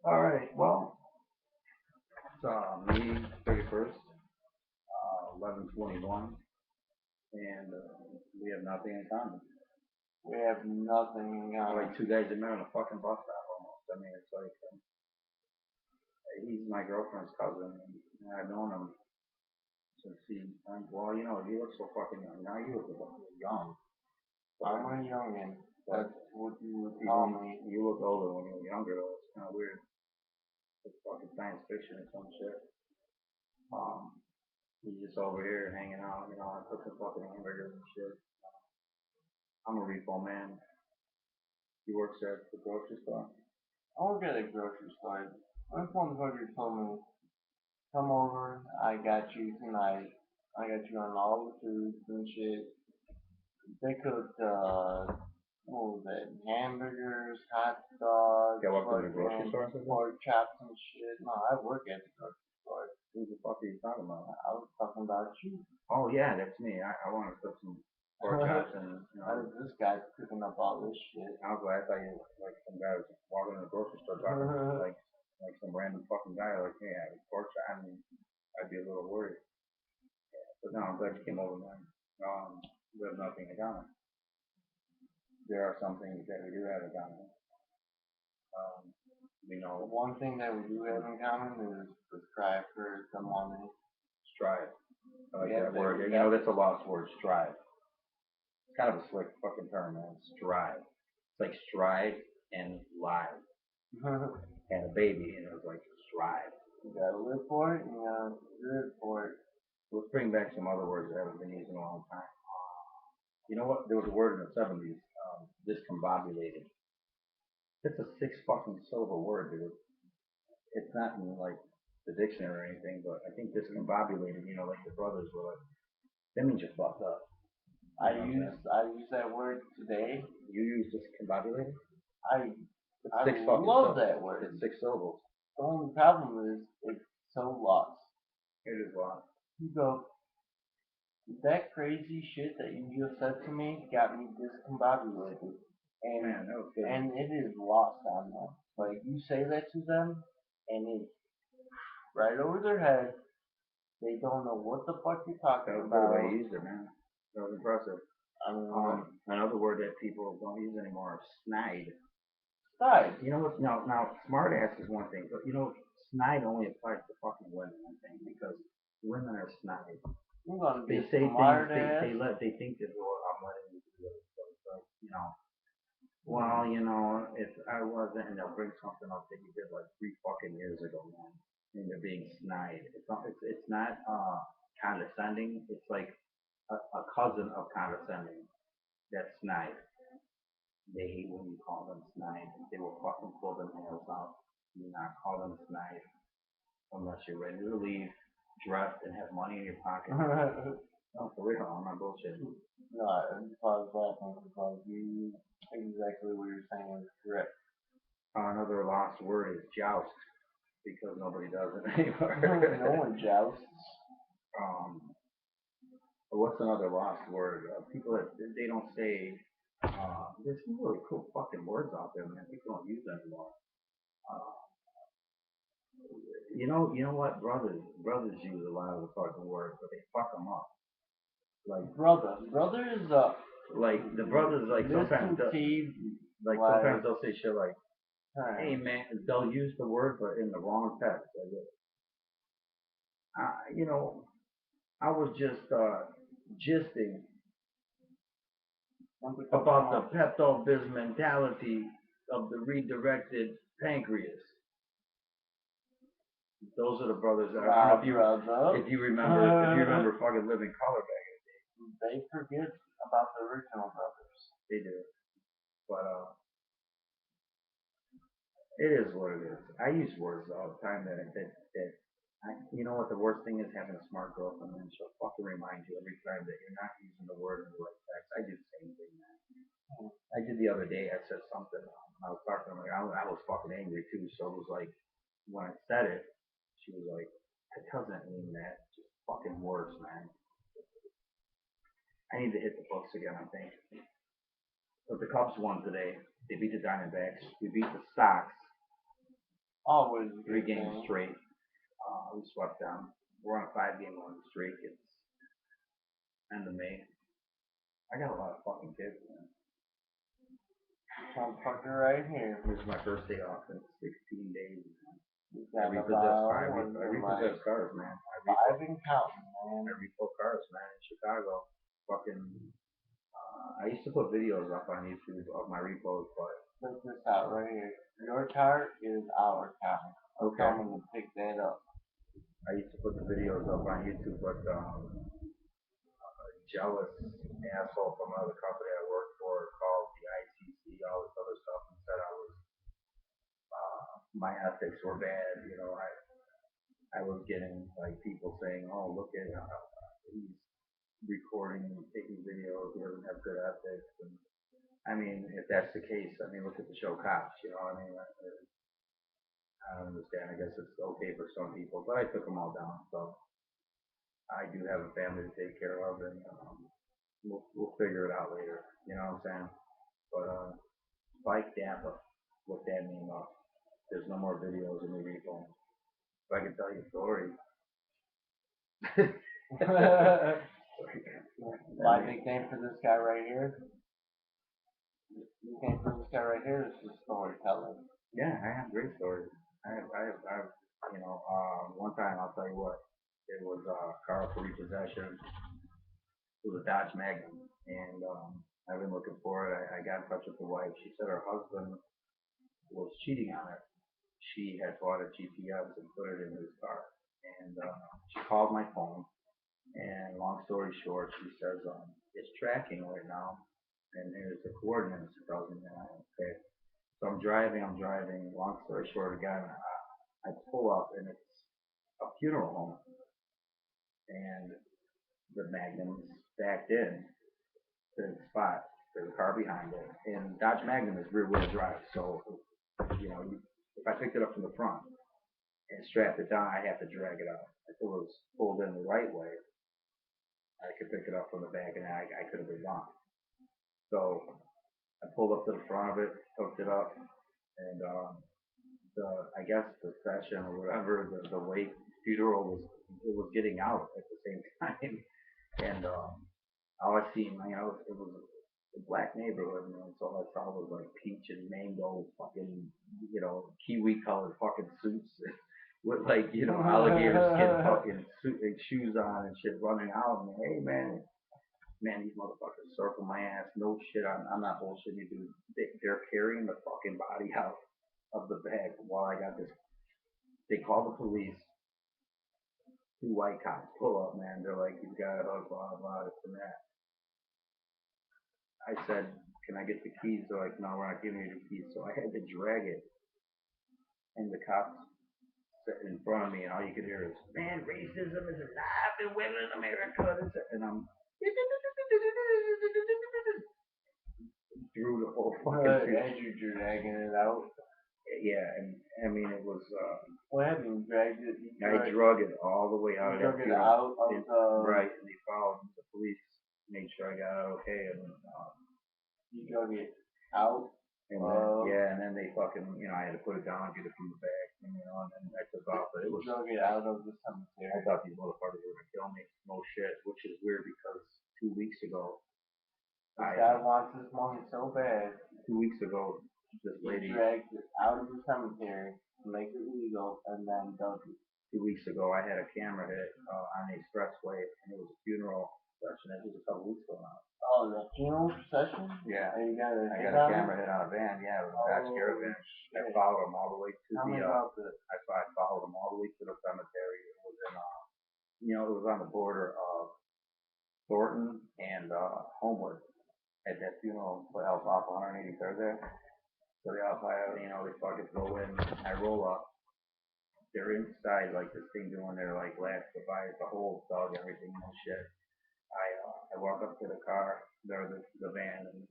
All right. Well, it's May 31st, 11:21, and we have nothing in common. We have nothing in We're like common. two guys that met on a fucking bus stop almost. I mean, it's like he's my girlfriend's cousin, and I've known him since well, he looks so fucking young. Now you look young, but I'm a youngin. but That's what you would call you me. you look older when you were younger. Though it's kind of weird. It's fucking science fiction or some shit. Um, he's just over here hanging out. I cook some fucking hamburgers and shit. I'm a repo man. He works at the grocery store. I work at a grocery store. My motherfucker told me, come over, I got you tonight. I got you on all the foods and shit. They cooked, what was it, hamburgers, hot dogs, Yeah, I work at the grocery fucking store or something. pork chops and shit. No, I work at the grocery store. Who the fuck are you talking about? I was talking about you. Oh yeah, that's me. I want to cook some pork chops and This guy's cooking up all this shit. I was like, I thought you were like some guy was walking in the grocery store talking like some random fucking guy like, hey, I have pork chop. I mean, I'd be a little worried. But no, I'm glad you came over, man. We have nothing in common. There are some things that we do have in common. Um, we The know one thing that we do have in common is the cry for the money. strive. I like Yeah, that word. baby, That's a lost word, strive. It's kind of a slick fucking term, man. Strive. It's like strive and live. And a baby, and it was like strive. You gotta live for it, and you gotta live for it. Let's bring back some other words that haven't been used in a long time. You know what? There was a word in the 70s, discombobulated. It's a six fucking syllable word, dude. It's not in like the dictionary or anything, but I think discombobulated, like the brothers were like, that means you're fucked up. I use that word today. You use discombobulated? I It's I six fucking love syllables. that word. It's six syllables. The only problem is it's so lost. It is lost. You go, that crazy shit that you just said to me got me discombobulated, and Man, that was good. and it is lost on them. Like you say that to them, and it's right over their head. They don't know what the fuck you're That talking was good the way about. you used it, man. That was impressive. I mean, Another word that people don't use anymore is snide. side. You know what? Now, smart ass is one thing, but snide only applies to fucking women, I think, because women are snide. I'm gonna They be say things. smart ass. They think that well, I'm letting you do it. So it's like, well, if I wasn't, and they'll bring something up that you did like 3 fucking years ago, man, and they're being snide. It's not condescending. It's like a cousin of condescending. That's snide. They hate when you call them snide. They will fucking pull their nails out. Do not call them snide unless you're ready to leave, dressed, and have money in your pocket. No, for real, I'm not bullshitting. No, I was laughing because you exactly what you're saying is correct. Another lost word is joust because nobody does it anymore. No one jousts. um, what's another lost word? People that they don't say. There's some really cool fucking words out there, man. People don't use them anymore. Uh, you know what? Brothers use a lot of the fucking words, but they fuck them up. Like, Brother is the brothers, like sometimes, misconceived. sometimes they'll say shit like, "Hey Term. man," they'll use the word but in the wrong text. Like, you know, I was just gisting about the Pepto Bismol mentality of the redirected pancreas. Those are the brothers. I don't know if you remember fucking Living Color back. They forget about the original brothers. They do, but it is what it is. I use words all the time you know what the worst thing is having a smart girlfriend and she'll fucking remind you every time that you're not using the word in the right text. I do the same thing, man. I did the other day. I said something. I was talking to her. I was fucking angry too. So it was like when I said it, she was like, "It doesn't mean that. Just fucking words, man." I need to hit the books again. I think. But the Cubs won today. They beat the Diamondbacks. We beat the Sox. Always a 3 games thing. straight. We swept them. We're on a 5 game winning streak. It's end of May. I got a lot of fucking kids, man. Some fucker right here. This is my first day off in 16 days. He's I got repossess about cars. I repossess cars, man. five and counting, man. I repo cars, man, in Chicago. Fucking. I used to put videos up on YouTube of my repos, but Check this out right here. Your car is our car. okay. Coming to pick that up. I used to put the videos up on YouTube, but jealous asshole from another company I worked for called the ICC, all this other stuff, and said I was my ethics were bad. You know, I was getting like people saying, "Oh, look at he's recording and taking videos. He doesn't have good ethics." And I mean, if that's the case, I mean, look at the show Cops. You know, what I mean, I don't understand. I guess it's okay for some people, but I took them all down. So I do have a family to take care of, and we'll figure it out later. You know what I'm saying? But Spike Dappa, look that name up. There's no more videos of me repo. If I can tell you a story. My nickname for this guy right here. Nickname for this guy right here is the storyteller. Yeah, I have great stories. I have, you know, one time I'll tell you what, it was car for repossession. It was a Dodge Magnum, and I've been looking for it. I got in touch with the wife. She said her husband was cheating on her. She had bought a GPS and put it in his car, and she called my phone. And long story short, she says it's tracking right now, and here's the coordinates. It tells me that. Okay, so I'm driving. Long story short, again, I pull up and it's a funeral home, and the Magnum's backed in to the spot. There's a car behind it, and Dodge Magnum is rear wheel drive, so you know, if I picked it up from the front and strapped it down, I have to drag it out. If it was pulled in the right way, I could pick it up from the back, and I could have been gone. So I pulled up to the front of it, hooked it up, and I guess the session or whatever, the wake funeral was, it was getting out at the same time, and all I seen, you know, it was a black neighborhood, man, so all I saw was like peach and mango, fucking, you know, kiwi colored fucking suits with like, you know, alligator skin fucking suit and shoes on and shit running out, and hey man, these motherfuckers circle my ass. No shit, I'm not bullshitting you, dude. They're carrying the fucking body out of the bag while I got this. They call the police. Two white cops pull up, man. They're like, "You've got a hook, blah blah, this and that." I said, "Can I get the keys?" They're like, "No, we're not giving you the keys." So I had to drag it, and the cops sitting in front of me, and all you could hear is, "Man, racism is alive and well in America." And I'm through the whole fucking thing. As you dragging it out. Yeah, and I mean it was. What happened? You dragged it. I drug it all the way out of that drug it funeral. out of the. Right, and they followed the police, made sure I got out okay, and You drug it out. and then, yeah, and then they fucking, you know, I had to put it down, get it from the bag, and, you know, and then I took off. But it was. Drug it out of the cemetery. I thought these motherfuckers were gonna kill me. No shit, which is weird because 2 weeks ago. This guy wants his money so bad. 2 weeks ago, this lady dragged it out of the cemetery to make it legal, and then dug it. 2 weeks ago, I had a camera hit on the expressway, and it was a funeral procession. It was a couple weeks ago now. Oh, the funeral procession? Yeah. And you got a I got a camera hit on a van. Yeah, it was a Dodge Caravan. I followed them all the way to Tell me the. about this. I followed them all the way to the cemetery. It was in, you know, it was on the border of Thornton and Homewood. At that funeral, what else off 183rd there. So they all, you know, they fucking go in. I roll up. They're inside like this thing doing their like last goodbye, the whole dog, everything, no shit. I walk up to the car, the van, and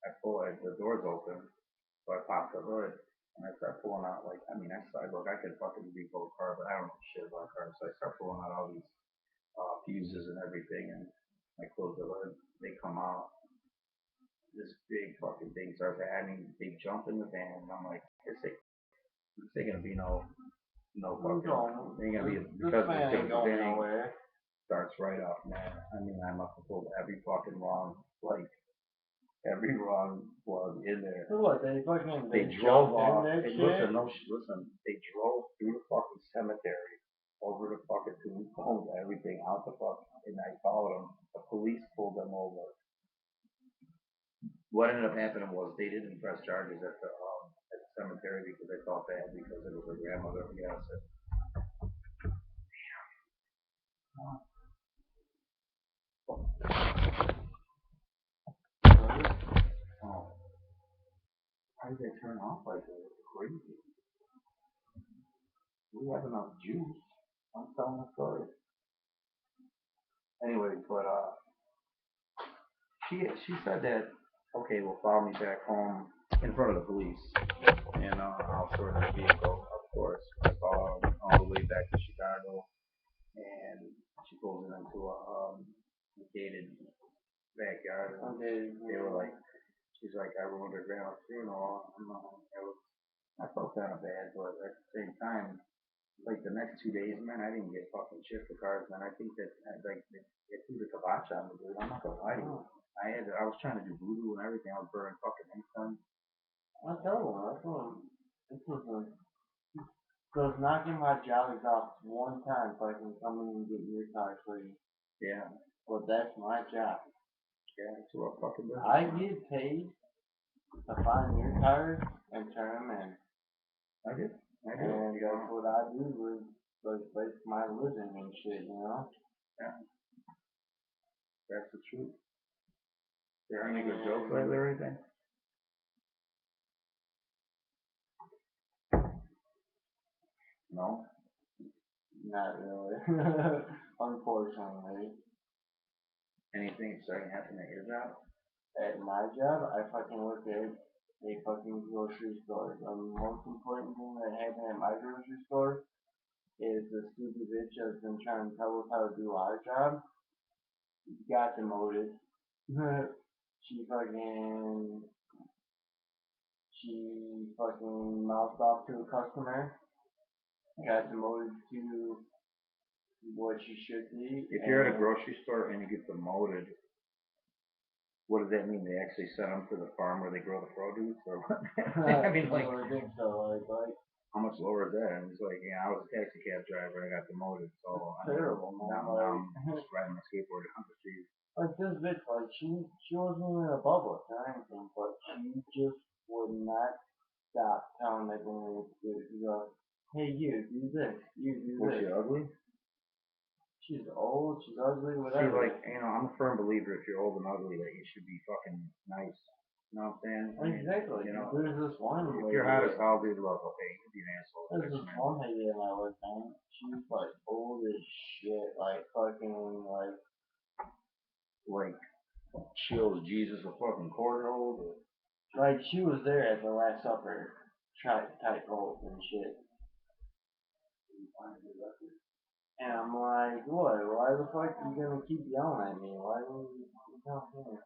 I pull it. The door's open, so I pop the hood and I start pulling out like, I mean, look, I could fucking repo a car, but I don't know shit about cars, so I start pulling out all these fuses and everything, and I close the hood. They come out. This big fucking thing starts happening. They jump in the van, and I'm like, There ain't gonna be no I'm fucking. going. There ain't gonna be This because fan the ain't going thing nowhere. starts right off, man. I mean, I must have pulled every fucking wrong, like every wrong plug in there. So what? They fucking They they drove jumped in off. that Hey, shit. listen, no, listen. They drove through the fucking cemetery, over the fucking tombstones, everything out the fuck, and I followed them. The police pulled them over. What ended up happening was they didn't press charges at the cemetery because they thought bad because it was their grandmother. Yeah, so, oh, why did they turn off like that? It's crazy. We have enough juice. I'm telling the story. Anyway, but she said that okay, will follow me back home in front of the police, and I'll sort the vehicle, of course. I follow all the way back to Chicago, and she pulls it into a gated backyard. And Okay. they were like, she's like, I ruined her grandma's funeral. I felt kind of bad, but at the same time, like the next 2 days, man, I didn't get fucking shit for cars, man. I think that like it threw the kibosh on me, dude. I'm not gonna lie to you. I was trying to do voodoo and everything. I was burning fucking incense. I tell you, that's what. This was a. Cause knocking my jollies off one time so I can come in and get your car for you. Yeah, But that's my job. yeah, that's what I fucking did. I get paid to find your cars and turn them in. I did. And that's what I do with like my living and shit, you know? Yeah, that's the truth. There any good jokes lately or anything? No. Not really. Unfortunately. Anything exciting happened at your job? At my job, I fucking work at a fucking grocery store. The most important thing that happened at my grocery store is the stupid bitch that's been trying to tell us how to do our job got demoted. she fucking mouthed off to a customer, got demoted to what she should be. If you're at a grocery store and you get demoted, what does that mean? They actually send them to the farm where they grow the produce, or what? I mean, like, I think so. Like how much lower is that? And it's like, yeah, I was a taxi cab driver, I got demoted, so terrible, man. now I'm just riding my skateboard down the street. Like this bitch, like she wasn't even above us or anything, but she just would not stop telling everyone what to do. She goes, "Hey, you do this, you do Was this." she ugly? She's old, she's ugly, See, whatever. like, I'm a firm believer if you're old and ugly that you should be fucking nice. You know what I'm saying? I mean, Exactly. you know, There's this one if lady. you're hot as hell, dude, look, okay, you can be an asshole. There's this one lady in my work, man. She's like old as shit, like fucking Like, she owes Jesus a fucking quarter old. like she was there at the Last Supper, type old and shit. And I'm like, what? Why the fuck are you gonna keep yelling at me? Why don't you come here?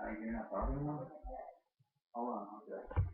Are you not talking anymore? Hold on, okay.